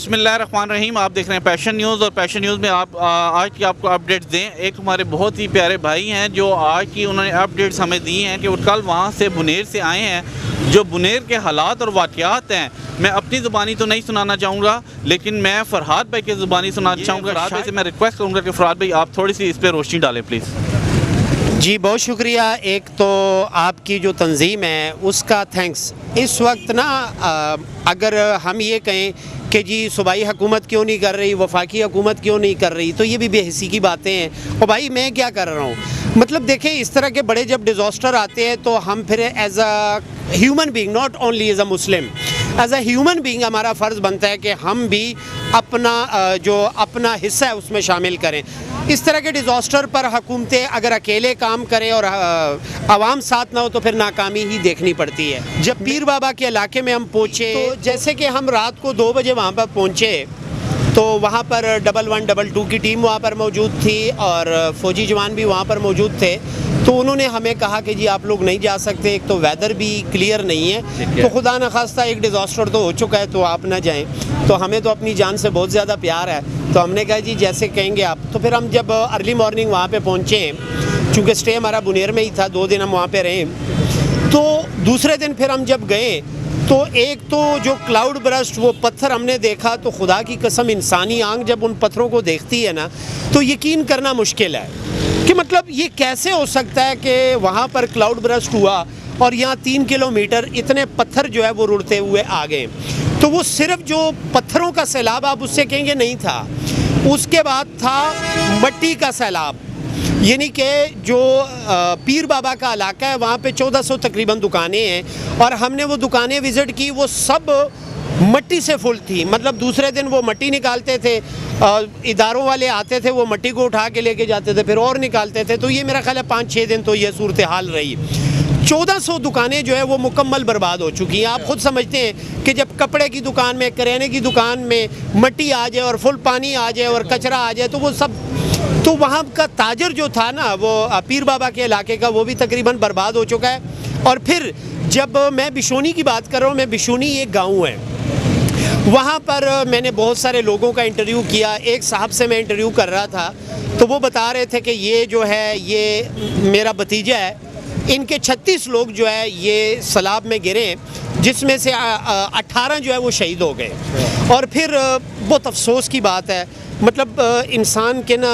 बिस्मिल्लाहिर्रहमानिर्रहीम। आप देख रहे हैं पैशन न्यूज़ और पैशन न्यूज़ में आप आज की आपको अपडेट्स दें। एक हमारे बहुत ही प्यारे भाई हैं जो आज की उन्होंने अपडेट्स हमें दी हैं कि वो कल वहाँ से बुनेर से आए हैं। जो बुनेर के हालात और वाक़यात हैं मैं अपनी ज़ुबानी तो नहीं सुनाना चाहूँगा, लेकिन मैं फ़रहाद भाई की ज़ुबानी सुनाना चाहूँगा। फरहाद भाई से मैं रिक्वेस्ट करूँगा कि फरहाद भाई आप थोड़ी सी इस पर रोशनी डालें प्लीज़। जी बहुत शुक्रिया। एक तो आपकी जो तंजीम है उसका थैंक्स। इस वक्त ना अगर हम ये कहें कि जी सूबाई हुकूमत क्यों नहीं कर रही, वफाकी हुकूमत क्यों नहीं कर रही, तो ये भी बेहिसी की बातें हैं। और भाई मैं क्या कर रहा हूँ, मतलब देखें इस तरह के बड़े जब डिज़ास्टर आते हैं तो हम फिर as a human being, not only as a Muslim, as a human being हमारा फ़र्ज़ बनता है कि हम भी अपना हिस्सा है उसमें शामिल करें। इस तरह के डिज़ास्टर पर हुकूमतें अगर अकेले काम करें और आवाम साथ ना हो तो फिर नाकामी ही देखनी पड़ती है। जब पीर बाबा के इलाके में हम पहुँचे, तो जैसे कि हम रात को 2 बजे वहाँ पर पहुँचे तो वहाँ पर 112 की टीम वहाँ पर मौजूद थी और फ़ौजी जवान भी वहाँ पर मौजूद थे। तो उन्होंने हमें कहा कि जी आप लोग नहीं जा सकते, एक तो वेदर भी क्लियर नहीं है, तो खुदा न खास्ता एक डिज़ास्टर तो हो चुका है तो आप ना जाएं। तो हमें तो अपनी जान से बहुत ज़्यादा प्यार है, तो हमने कहा जी जैसे कहेंगे आप। तो फिर हम जब अर्ली मॉर्निंग वहाँ पे पहुँचे, चूँकि स्टे हमारा बुनेर में ही था, 2 दिन हम वहाँ पे रहे, तो दूसरे दिन फिर हम जब गए तो एक तो जो क्लाउड बरस्ट वो पत्थर हमने देखा, तो खुदा की कसम इंसानी आंख जब उन पत्थरों को देखती है ना तो यकीन करना मुश्किल है कि मतलब ये कैसे हो सकता है कि वहाँ पर क्लाउड बरस्ट हुआ और यहाँ 3 किलोमीटर इतने पत्थर जो है वो रुड़ते हुए आ गए। तो वो सिर्फ जो पत्थरों का सैलाब आप उससे कहेंगे नहीं था, उसके बाद था मट्टी का सैलाब। यानी कि जो पीर बाबा का इलाका है वहाँ पे 1400 तकरीबन दुकानें हैं और हमने वो दुकानें विज़िट की, वो सब मट्टी से फुल थी। मतलब दूसरे दिन वो मट्टी निकालते थे, इदारों वाले आते थे, वो मट्टी को उठा के लेके जाते थे, फिर और निकालते थे। तो ये मेरा ख्याल है 5-6 दिन तो ये सूरत हाल रही। 1400 दुकानें जो है वो मुकम्मल बर्बाद हो चुकी हैं। आप खुद समझते हैं कि जब कपड़े की दुकान में, करियाने की दुकान में मट्टी आ जाए और फुल पानी आ जाए और कचरा आ जाए तो वो सब, तो वहाँ का ताजर जो था ना वो पीर बाबा के इलाके का, वो भी तकरीबन बर्बाद हो चुका है। और फिर जब मैं बिशोनी की बात कर रहा हूँ, मैं बिशोनी एक गाँव है, वहाँ पर मैंने बहुत सारे लोगों का इंटरव्यू किया। एक साहब से मैं इंटरव्यू कर रहा था तो वो बता रहे थे कि ये जो है ये मेरा भतीजा है, इनके 36 लोग जो है ये सैलाब में गिरे, जिसमें से 18 जो है वो शहीद हो गए। और फिर बहुत अफसोस की बात है, मतलब इंसान के ना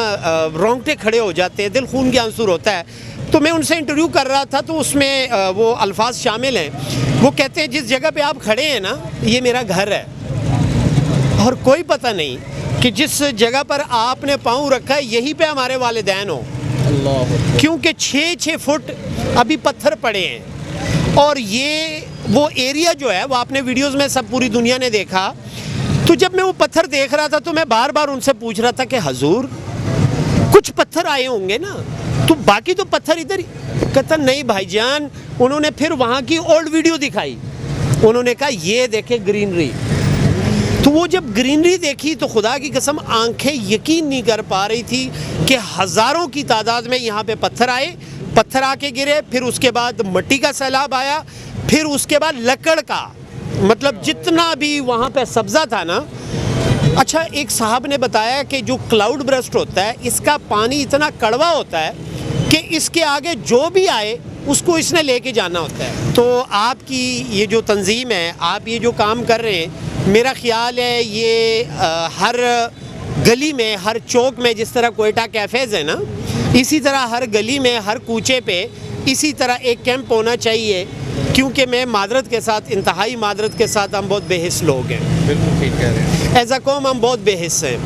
रोंगटे खड़े हो जाते हैं, दिल खून के आंसू होता है। तो मैं उनसे इंटरव्यू कर रहा था तो उसमें वो अल्फाज शामिल हैं, वो कहते हैं जिस जगह पे आप खड़े हैं ना ये मेरा घर है, और कोई पता नहीं कि जिस जगह पर आपने पाँव रखा है यहीं पे हमारे वालिदैन हो, क्योंकि 6-6 फुट अभी पत्थर पड़े हैं। और ये वो एरिया जो है वो आपने वीडियोज़ में सब पूरी दुनिया ने देखा। तो जब मैं वो पत्थर देख रहा था तो मैं बार बार उनसे पूछ रहा था कि हजूर कुछ पत्थर आए होंगे ना, तो बाकी तो पत्थर इधर ही। कहता नहीं भाईजान। उन्होंने फिर वहाँ की ओल्ड वीडियो दिखाई, उन्होंने कहा ये देखे ग्रीनरी। तो वो जब ग्रीनरी देखी तो खुदा की कसम आंखें यकीन नहीं कर पा रही थी कि हज़ारों की तादाद में यहाँ पे पत्थर आए, पत्थर आके गिरे, फिर उसके बाद मट्टी का सैलाब आया, फिर उसके बाद लकड़ का, मतलब जितना भी वहाँ पे सब्ज़ा था ना। अच्छा, एक साहब ने बताया कि जो क्लाउड बरस्ट होता है इसका पानी इतना कड़वा होता है कि इसके आगे जो भी आए उसको इसने लेके जाना होता है। तो आपकी ये जो तंजीम है, आप ये जो काम कर रहे हैं, मेरा ख्याल है ये हर गली में, हर चौक में, जिस तरह कोयटा कैफ़ेज़ है ना, इसी तरह हर गली में, हर कूचे पे इसी तरह एक कैंप होना चाहिए। क्योंकि मैं मादरत के साथ, इंतहाई मादरत के साथ, हम बहुत बेहिस लोग हैं। बिल्कुल ठीक कह रहे हैं। एज़ अ कौम हम बहुत बेहिस हैं।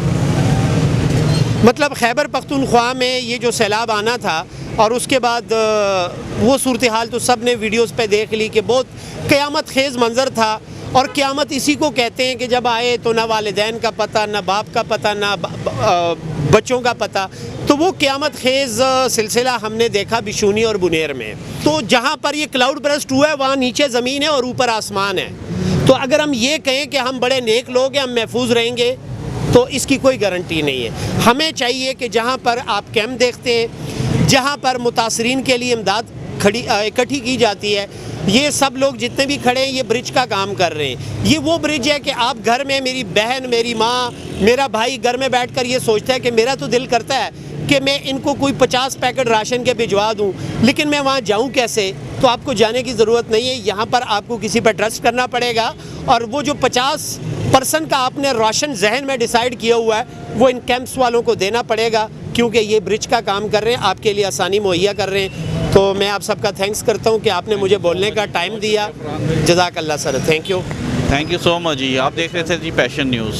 मतलब खैबर पख्तूनख्वा में ये जो सैलाब आना था और उसके बाद वो सूरत हाल तो सब ने वीडियोज़ पे देख ली कि बहुत क़यामत खेज़ मंज़र था। और क़यामत इसी को कहते हैं कि जब आए तो ना वालिदैन का पता, ना बाप का पता, ना बच्चों का पता। तो वो क़यामत खेज़ सिलसिला हमने देखा बिशूनी और बुनेर में। तो जहाँ पर ये क्लाउड बरस्ट हुआ है वहाँ नीचे ज़मीन है और ऊपर आसमान है। तो अगर हम ये कहें कि हम बड़े नेक लोग हैं, हम महफूज रहेंगे, तो इसकी कोई गारंटी नहीं है। हमें चाहिए कि जहाँ पर आप कैंप देखते हैं, जहाँ पर मुतासरीन के लिए इमदाद इकट्ठी की जाती है। ये सब लोग जितने भी खड़े हैं ये ब्रिज का काम कर रहे हैं। ये वो ब्रिज है कि आप घर में, मेरी बहन, मेरी माँ, मेरा भाई घर में बैठकर ये सोचता है कि मेरा तो दिल करता है कि मैं इनको कोई 50 पैकेट राशन के भिजवा दूं, लेकिन मैं वहाँ जाऊं कैसे? तो आपको जाने की ज़रूरत नहीं है, यहाँ पर आपको किसी पर ट्रस्ट करना पड़ेगा और वो जो 50% का आपने राशन जहन में डिसाइड किया हुआ है वो इन कैंप्स वालों को देना पड़ेगा, क्योंकि ये ब्रिज का काम कर रहे हैं, आपके लिए आसानी मुहैया कर रहे हैं। तो मैं आप सबका थैंक्स करता हूँ कि आपने मुझे बोलने का टाइम दिया। जज़ाकल्लाह sir, thank you so much ji. आप देख रहे थे जी पैशन न्यूज़।